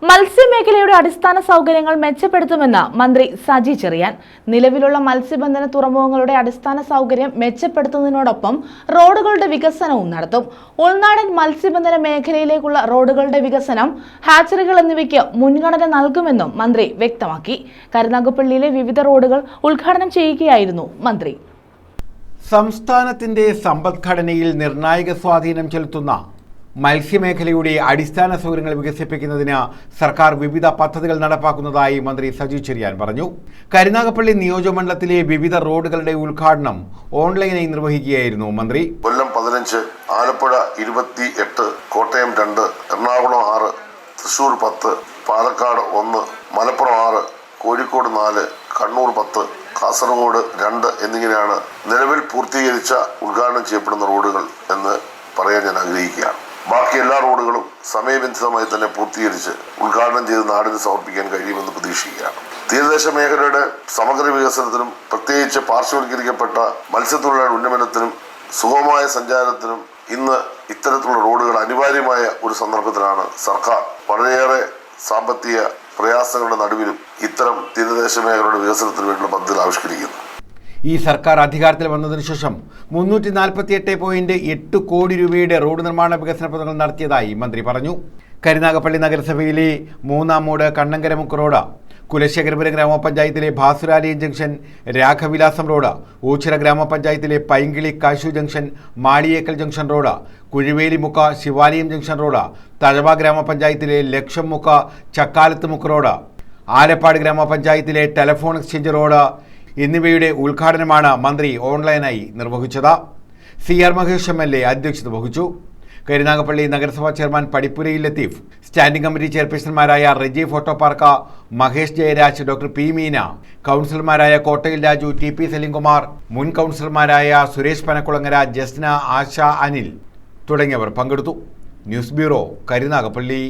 മത്സ്യമേഖലയുടെ അടിസ്ഥാന സൗകര്യങ്ങൾ മെച്ചപ്പെടുത്തുമെന്ന് മന്ത്രി സജി ചെറിയാൻ. നിലവിലുള്ള മത്സ്യബന്ധന തുറമുഖങ്ങളുടെ അടിസ്ഥാന സൗകര്യം മെച്ചപ്പെടുത്തുന്നതിനോടൊപ്പം റോഡുകളുടെ വികസനവും നടത്തും. ഉൾനാടൻ മത്സ്യബന്ധന മേഖലയിലേക്കുള്ള റോഡുകളുടെ വികസനം, ഹാച്ചറികൾ എന്നിവയ്ക്ക് മുൻഗണന നൽകുമെന്നും മന്ത്രി വ്യക്തമാക്കി. കരുനാഗപ്പള്ളിയിലെ വിവിധ റോഡുകൾ ഉദ്ഘാടനം ചെയ്യുകയായിരുന്നു മന്ത്രി. സംസ്ഥാനത്തിന്റെ സമ്പദ്ഘടനയിൽ നിർണായക സ്വാധീനം ചെലുത്തുന്ന മത്സ്യമേഖലയുടെ അടിസ്ഥാന സൗകര്യങ്ങൾ വികസിപ്പിക്കുന്നതിന് സർക്കാർ വിവിധ പദ്ധതികൾ നടപ്പാക്കുന്നതായി മന്ത്രി സജി ചെറിയാൻ പറഞ്ഞു. കരുനാഗപ്പള്ളി നിയോജകമണ്ഡലത്തിലെ വിവിധ റോഡുകളുടെ ഉദ്ഘാടനം ഓൺലൈനായി നിർവഹിക്കുകയായിരുന്നു മന്ത്രി. കൊല്ലം 15, ആലപ്പുഴ 28, കോട്ടയം 2, എറണാകുളം 6, തൃശൂർ 10, പാലക്കാട് 1, മലപ്പുറം 6, കോഴിക്കോട് 4, കണ്ണൂർ 10, കാസർഗോഡ് 2 എന്നിങ്ങനെയാണ് നിലവിൽ പൂർത്തീകരിച്ച ഉദ്ഘാടനം ചെയ്യപ്പെടുന്ന റോഡുകൾ എന്ന് പറയാൻ ഞാൻ ആഗ്രഹിക്കുകയാണ്. ബാക്കി എല്ലാ റോഡുകളും സമയബന്ധിതമായി തന്നെ പൂർത്തീകരിച്ച് ഉദ്ഘാടനം ചെയ്ത് നാടിന് സമർപ്പിക്കാൻ കഴിയുമെന്ന് പ്രതീക്ഷിക്കുകയാണ്. തീരദേശ മേഖലയുടെ സമഗ്ര വികസനത്തിനും പ്രത്യേകിച്ച് പാർശ്വവൽക്കരിക്കപ്പെട്ട മത്സ്യത്തൊഴിലാളി ഉന്നമനത്തിനും സുഗമമായ സഞ്ചാരത്തിനും ഇന്ന് ഇത്തരത്തിലുള്ള റോഡുകൾ അനിവാര്യമായ ഒരു സന്ദർഭത്തിലാണ് സർക്കാർ വളരെയേറെ സാമ്പത്തിക പ്രയാസങ്ങളുടെ നടുവിലും ഇത്തരം തീരദേശ മേഖലയുടെ വികസനത്തിന് വേണ്ടിയുള്ള പദ്ധതികൾ ആവിഷ്കരിക്കുന്നത്. ഈ സർക്കാർ അധികാരത്തിൽ വന്നതിനു ശേഷം 348.8 കോടി രൂപയുടെ റോഡ് നിർമ്മാണ വികസന പദ്ധതികൾ നടത്തിയതായി മന്ത്രി പറഞ്ഞു. കരുനാഗപ്പള്ളി നഗരസഭയിലെ 3-ാം മൂട് കണ്ണങ്കരമുക്ക് റോഡ്, കുലശേഖരപുരം ഗ്രാമപഞ്ചായത്തിലെ ഭാസുരാലയം ജംഗ്ഷൻ രാഘവിലാസം റോഡ്, ഊച്ചിറ ഗ്രാമപഞ്ചായത്തിലെ Painkili Kashu junction Maliyekkal junction road, Kuzhivelimukku Shivalayam junction road, Thazhava ഗ്രാമപഞ്ചായത്തിലെ ലക്ഷംമുക്ക് ചക്കാലത്ത് മുക്ക് റോഡ്, ആലപ്പാട് ഗ്രാമപഞ്ചായത്തിലെ ടെലഫോൺ എക്സ്ചേഞ്ച് റോഡ് എന്നിവയുടെ ഉദ്ഘാടനമാണ് മന്ത്രി ഓൺലൈനായി നിർവഹിച്ചത്. CR മഹേഷ് MLA അധ്യക്ഷത വഹിച്ചു. കരുനാഗപ്പള്ളി നഗരസഭാ chairman Padippurayil Latheef, standing committee ചെയർപേഴ്സൺമാരായ Reji photopark, Mahesh Jayaraj, doctor P Meena, കൗൺസിലർമാരായ കോട്ടയിൽ രാജു, TP സലീംകുമാർ, മുൻ കൗൺസിലർമാരായ സുരേഷ് പനക്കുളങ്ങര, ജസ്ന, ആശ, അനിൽ തുടങ്ങിയവർ പങ്കെടുത്തു. News bureau, Karunagappally.